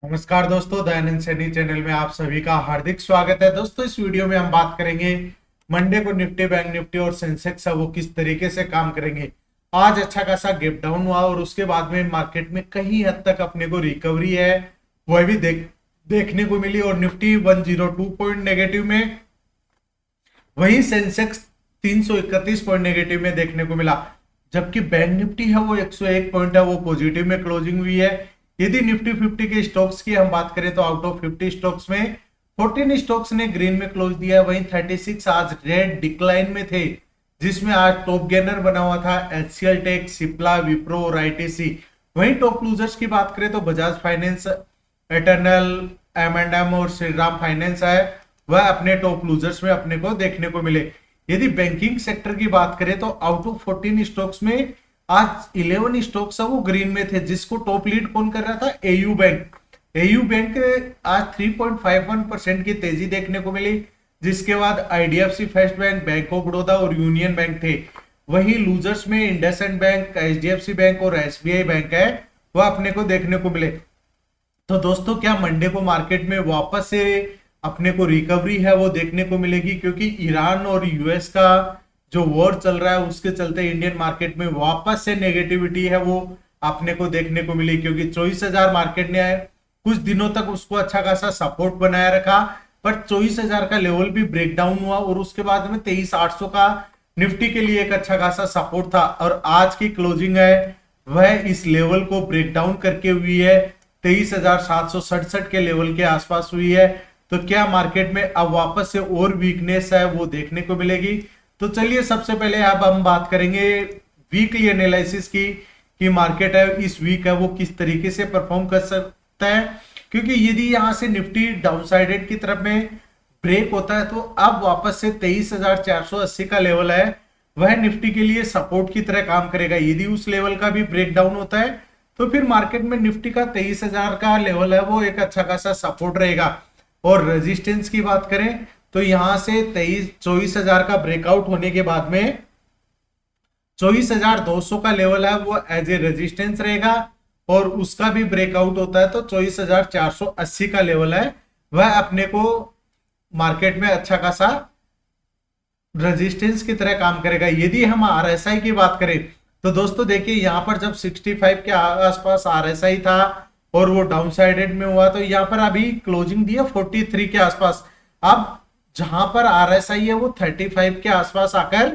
नमस्कार दोस्तों, दैनिक सैनी चैनल में आप सभी का हार्दिक स्वागत है। दोस्तों, इस वीडियो में हम बात करेंगे मंडे को निफ्टी, बैंक निफ्टी और सेंसेक्स है वो किस तरीके से काम करेंगे। आज अच्छा खासा गैप डाउन हुआ और उसके बाद में मार्केट में कहीं हद तक अपने को रिकवरी है वह भी देखने को मिली और निफ्टी 102 पॉइंट नेगेटिव में, वहीं सेंसेक्स 331 पॉइंट नेगेटिव में देखने को मिला। जबकि बैंक निफ्टी है वो 101 पॉइंट है वो पॉजिटिव में क्लोजिंग हुई है। यदि निफ्टी 50 के स्टॉक्स की हम बात करें तो आउट ऑफ 50 स्टॉक्स में 14 स्टॉक्स ने ग्रीन में क्लोज दिया, वहीं 36 आज रेड डिक्लाइन में थे, जिसमें आज टॉप गेनर बना हुआ था एचसीएल टेक, सिप्ला, विप्रो और आईटीसी। वहीं टॉप लूजर्स की बात करें तो बजाज फाइनेंस, एटर्नल, एम और श्रीराम फाइनेंस है वह अपने टॉप लूजर्स में अपने को देखने को मिले। यदि बैंकिंग सेक्टर की बात करें तो आउट ऑफ 14 स्टॉक्स में आज 11 स्टॉक्स है वो ग्रीन में थे, जिसको टॉप लीड कौन कर रहा था? AU bank. एयू बैंक आज 3.51% की तेजी देखने को मिली, जिसके बाद IDFC first bank, bank of Baroda और यूनियन बैंक थे। वहीं लूजर्स में इंडसइंड बैंक, एचडीएफसी बैंक और एसबीआई बैंक है वह अपने को देखने को मिले। तो दोस्तों, क्या मंडे को मार्केट में वापस से अपने को रिकवरी है वो देखने को मिलेगी? क्योंकि ईरान और यूएस का जो वॉर चल रहा है उसके चलते इंडियन मार्केट में वापस से नेगेटिविटी है वो अपने को देखने को मिली। क्योंकि 24,000 मार्केट ने कुछ दिनों तक उसको अच्छा खासा सपोर्ट बनाया रखा, पर 24,000 का लेवल भी ब्रेक डाउन हुआ और उसके बाद में 23,800 का निफ्टी के लिए एक अच्छा खासा सपोर्ट था। और आज की क्लोजिंग है वह इस लेवल को ब्रेक डाउन करके हुई है, 23,767 के लेवल के आसपास हुई है। तो क्या मार्केट में अब वापस से और वीकनेस है वो देखने को मिलेगी? तो चलिए सबसे पहले अब हम बात करेंगे वीकली एनालिसिस की कि मार्केट है इस वीक है वो किस तरीके से परफॉर्म कर सकता है। क्योंकि यदि यहां से निफ्टी डाउनसाइडेड की तरफ में ब्रेक होता है तो अब वापस से 23,480 का लेवल है वह निफ्टी के लिए सपोर्ट की तरह काम करेगा। यदि उस लेवल का भी ब्रेक डाउन होता है तो फिर मार्केट में निफ्टी का 23,000 का लेवल है वो एक अच्छा खासा सपोर्ट रहेगा। और रेजिस्टेंस की बात करें तो यहां से 24,000 का ब्रेकआउट होने के बाद में 24,200 का लेवल है वो एज ए रेजिस्टेंस रहेगा, और उसका भी ब्रेकआउट होता है तो 24,480 का लेवल है वह अपने को मार्केट में अच्छा खासा रेजिस्टेंस की तरह काम करेगा। यदि हम आरएसआई की बात करें तो दोस्तों देखिए, यहां पर जब 65 के आसपास आरएसआई था और वो डाउनसाइडेड में हुआ तो यहाँ पर अभी क्लोजिंग दी है 43 के आसपास। अब जहां पर आरएसआई है वो 35 के आसपास आकर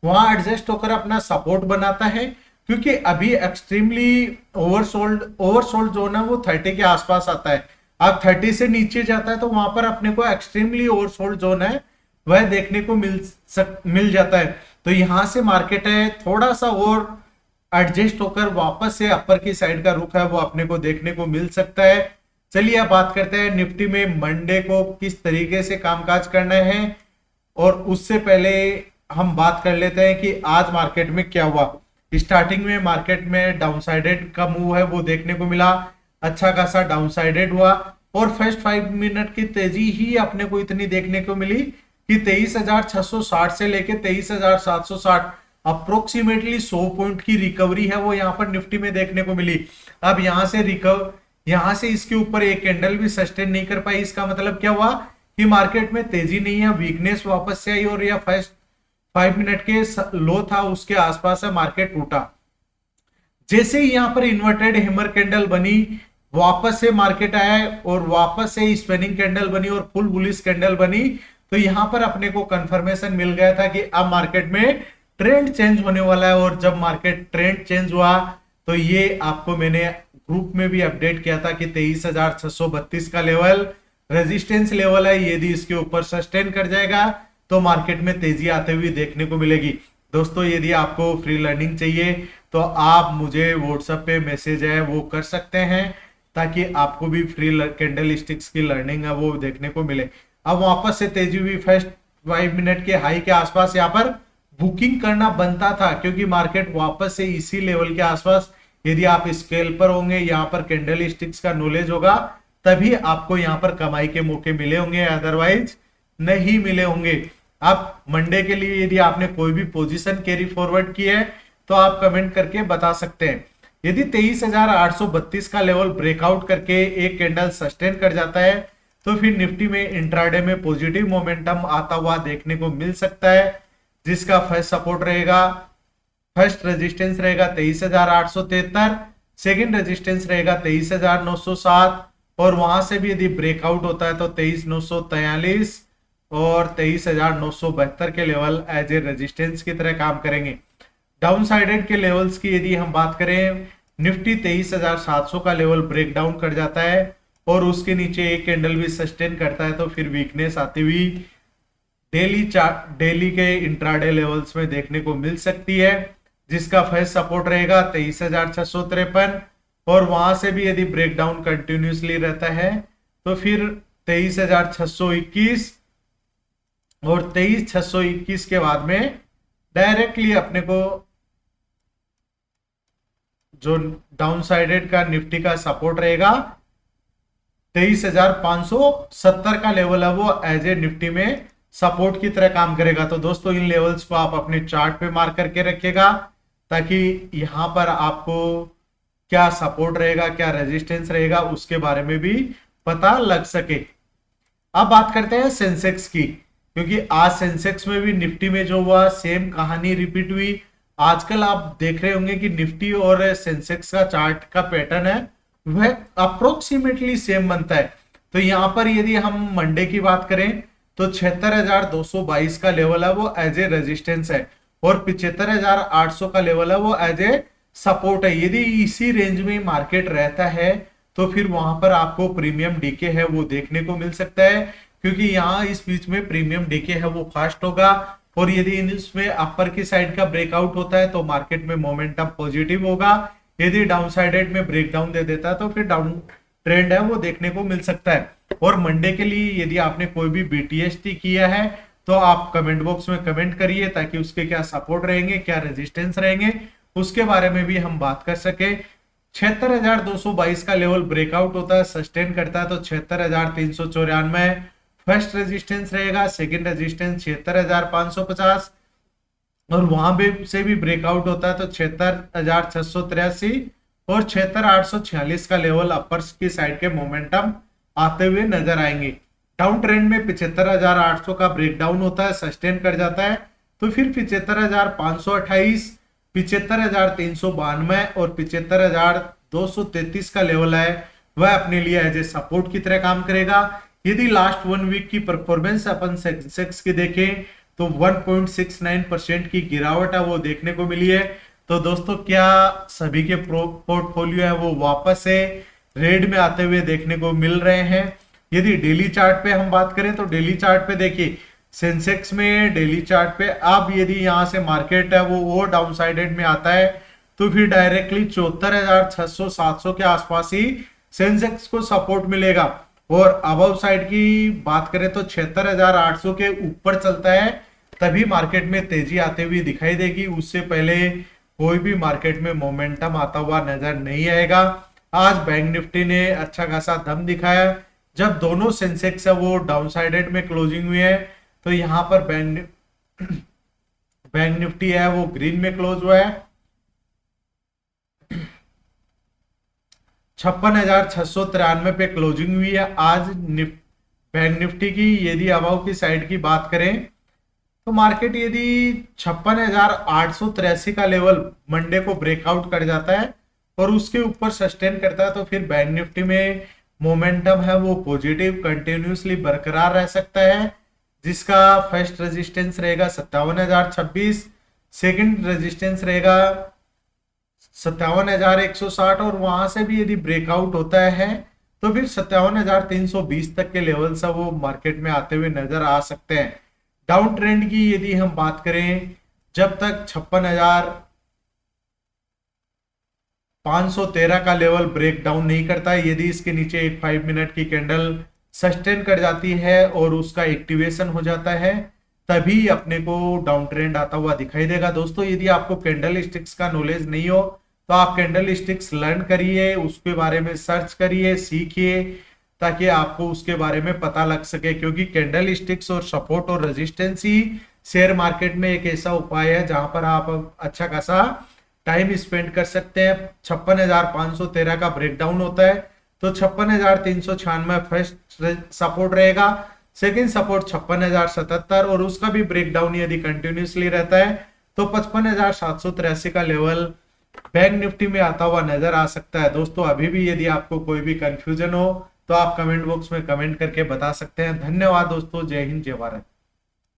वहां एडजस्ट होकर अपना सपोर्ट बनाता है, क्योंकि अभी एक्सट्रीमली ओवरसोल्ड जोन है वो 30 के आसपास आता है। अब 30 से नीचे जाता है तो वहां पर अपने को एक्सट्रीमली ओवरसोल्ड जोन है वह देखने को मिल जाता है। तो यहां से मार्केट है थोड़ा सा और एडजस्ट होकर वापस से अपर की साइड का रुख है वो अपने को देखने को मिल सकता है। चलिए अब बात करते हैं निफ्टी में मंडे को किस तरीके से कामकाज करना है। और उससे पहले हम बात कर लेते हैं कि आज मार्केट में क्या हुआ। स्टार्टिंग में मार्केट में डाउनसाइडेड का मूव है वो देखने को मिला, अच्छा खासा डाउनसाइडेड हुआ और फर्स्ट 5 मिनट की तेजी ही अपने को इतनी देखने को मिली कि 23,660 से लेके 23,760 अप्रोक्सीमेटली 100 पॉइंट की रिकवरी है वो यहाँ पर निफ्टी में देखने को मिली। अब यहाँ से इसके ऊपर एक कैंडल भी सस्टेन नहीं कर पाई। इसका मतलब क्या हुआ कि मार्केट में तेजी नहीं है, वीकनेस वापस से आई और यह फर्स्ट 5 मिनट के लो था उसके आसपास है मार्केट टूटा। जैसे ही यहाँ पर इन्वर्टेड हैमर कैंडल बनी वापस से मार्केट आया और वापस से स्पिनिंग कैंडल बनी और फुल बुलिश कैंडल बनी, तो यहां पर अपने को कंफर्मेशन मिल गया था कि अब मार्केट में ट्रेंड चेंज होने वाला है। और जब मार्केट ट्रेंड चेंज हुआ तो ये आपको मैंने ग्रुप में भी अपडेट किया था कि 23,632 का लेवल रेजिस्टेंस लेवल है, यदि इसके ऊपर सस्टेन कर जाएगा तो मार्केट में तेजी आते हुए देखने को मिलेगी। दोस्तों, यदि आपको फ्री लर्निंग चाहिए तो आप मुझे व्हाट्सएप पे मैसेज है वो कर सकते हैं, ताकि आपको भी फ्री कैंडल स्टिक्स की लर्निंग है वो देखने को मिले। अब वापस से तेजी हुई, फर्स्ट 5 मिनट के हाई के आसपास यहाँ पर बुकिंग करना बनता था, क्योंकि मार्केट वापस से इसी लेवल के आसपास, यदि आप स्केल पर होंगे, यहाँ पर कैंडल स्टिक्स का नॉलेज होगा, तभी आपको यहाँ पर कमाई के मौके मिले होंगे, अदरवाइज नहीं मिले होंगे। अब मंडे के लिए यदि आपने कोई भी पोजीशन कैरी फॉरवर्ड की है तो आप कमेंट करके बता सकते हैं। यदि 23,832 का लेवल ब्रेकआउट करके एक कैंडल सस्टेन कर जाता है तो फिर निफ्टी में इंट्राडे में पॉजिटिव मोमेंटम आता हुआ देखने को मिल सकता है, जिसका फर्स्ट सपोर्ट रहेगा, फर्स्ट रेजिस्टेंस रहेगा 23,873, सेकंड रेजिस्टेंस रहेगा 23,907 और वहां से भी यदि ब्रेकआउट होता है तो 23,943 और 23,972 के लेवल एज ए रेजिस्टेंस की तरह काम करेंगे। डाउन साइडेड के लेवल्स की यदि हम बात करें, निफ्टी 23,700 का लेवल ब्रेक डाउन कर जाता है और उसके नीचे एक कैंडल भी सस्टेन करता है तो फिर वीकनेस आती हुई डेली के इंट्राडे लेवल्स में देखने को मिल सकती है, जिसका फर्स्ट सपोर्ट रहेगा 23,653 और वहां से भी यदि ब्रेकडाउन कंटिन्यूसली रहता है तो फिर 23,621 और 23,621 के बाद में डायरेक्टली अपने को जो डाउन साइडेड का निफ्टी का सपोर्ट रहेगा 23,570 का लेवल है, वो एज ए निफ्टी में सपोर्ट की तरह काम करेगा। तो दोस्तों इन लेवल्स को आप अपने चार्ट पे मार्क करके रखिएगा ताकि यहां पर आपको क्या सपोर्ट रहेगा क्या रेजिस्टेंस रहेगा उसके बारे में भी पता लग सके। अब बात करते हैं सेंसेक्स की, क्योंकि आज सेंसेक्स में भी निफ्टी में जो हुआ सेम कहानी रिपीट हुई। आजकल आप देख रहे होंगे कि निफ्टी और सेंसेक्स का चार्ट का पैटर्न है वह अप्रोक्सीमेटली सेम बनता है। तो यहां पर यदि हम मंडे की बात करें तो 76,222 का लेवल है वो एज ए रेजिस्टेंस है और 75,800 का लेवल है वो एज ए सपोर्ट है। यदि इसी रेंज में मार्केट रहता है तो फिर वहां पर आपको प्रीमियम डीके है वो देखने को मिल सकता है, क्योंकि यहाँ इस बीच में प्रीमियम डीके है वो फास्ट होगा और यदि इसमें अपर की साइड का ब्रेकआउट होता है तो मार्केट में मोमेंटम पॉजिटिव होगा। यदि डाउन साइडेड में ब्रेकडाउन दे देता है तो फिर डाउन ट्रेंड है वो देखने को मिल सकता है। और मंडे के लिए यदि आपने कोई भी बीटीएसटी किया है तो आप कमेंट बॉक्स में कमेंट करिए ताकि उसके क्या सपोर्ट रहेंगे क्या रेजिस्टेंस रहेंगे उसके बारे में भी हम बात कर सके। 76,222 का लेवल ब्रेकआउट होता है सस्टेन करता है तो 76,394 फर्स्ट रेजिस्टेंस रहेगा, सेकंड रेजिस्टेंस 76,550 और वहां भी से भी ब्रेकआउट होता है तो 76,683 और 76,846 का लेवल अपर की साइड के मोमेंटम आते हुए नजर आएंगे। डाउन ट्रेंड में 75,800 का ब्रेकडाउन होता है सस्टेन कर जाता है तो फिर 75,528, 75,392 और 75,233 का लेवल है वह अपने लिए एज ए सपोर्ट की तरह काम करेगा। यदि लास्ट 1 वीक की परफॉर्मेंस अपन सेंसेक्स की देखें तो 1.69% की गिरावट है वो देखने को मिली है। तो दोस्तों क्या सभी के पोर्टफोलियो है वो वापस से रेड में आते हुए देखने को मिल रहे हैं। यदि डेली चार्ट पे हम बात करें तो डेली चार्ट पे देखिए सेंसेक्स में डेली चार्ट पे अब यदि यहां से मार्केट है वो डाउन साइडेड में आता है तो फिर डायरेक्टली 74,600 700 के आसपास ही सेंसेक्स को सपोर्ट मिलेगा और अबव साइड की बात करें तो 76,800 के ऊपर चलता है तभी मार्केट में तेजी आते हुए दिखाई देगी, उससे पहले कोई भी मार्केट में मोमेंटम आता हुआ नजर नहीं आएगा। आज बैंक निफ्टी ने अच्छा खासा दम दिखाया जब दोनों सेंसेक्स है वो डाउन साइडेड में क्लोजिंग हुई है तो यहाँ पर बैंक निफ्टी है वो ग्रीन में क्लोज हुआ है। 56,693 पे क्लोजिंग हुई है आज बैंक निफ्टी की। यदि अबाव की साइड की बात करें तो मार्केट यदि 56,883 का लेवल मंडे को ब्रेकआउट कर जाता है और उसके ऊपर सस्टेन करता है तो फिर बैंक निफ्टी में मोमेंटम है वो पॉजिटिव कंटिन्यूसली बरकरार रह सकता है, जिसका फर्स्ट रेजिस्टेंस रहेगा 57,026, सेकंड रेजिस्टेंस रहेगा 57,160 और वहां से भी यदि ब्रेकआउट होता है तो फिर 57,320 तक के लेवल से वो मार्केट में आते हुए नजर आ सकते हैं। डाउन ट्रेंड की यदि हम बात करें जब तक 56,513 का लेवल ब्रेक डाउन नहीं करता है, यदि इसके नीचे एक 5 मिनट की कैंडल सस्टेन कर जाती है और उसका एक्टिवेशन हो जाता है तभी अपने को डाउन ट्रेंड आता हुआ दिखाई देगा। दोस्तों यदि आपको कैंडल स्टिक्स का नॉलेज नहीं हो तो आप कैंडल स्टिक्स लर्न करिए, उसके बारे में सर्च करिए, सीखिए ताकि आपको उसके बारे में पता लग सके, क्योंकि कैंडल स्टिक्स और सपोर्ट और रेजिस्टेंस ही शेयर मार्केट में एक ऐसा उपाय है जहां पर आप अच्छा खासा टाइम स्पेंड कर सकते हैं। 56,513 का ब्रेकडाउन होता है, तो 56,396 फर्स्ट सपोर्ट रहेगा, सेकंड सपोर्ट 56,077 और उसका भी ब्रेकडाउन यदि कंटिन्यूसली रहता है तो 55,783 का लेवल बैंक निफ्टी में आता हुआ नजर आ सकता है। दोस्तों अभी भी यदि आपको कोई भी कंफ्यूजन हो तो आप कमेंट बॉक्स में कमेंट करके बता सकते हैं। धन्यवाद दोस्तों, जय हिंद जय भारत।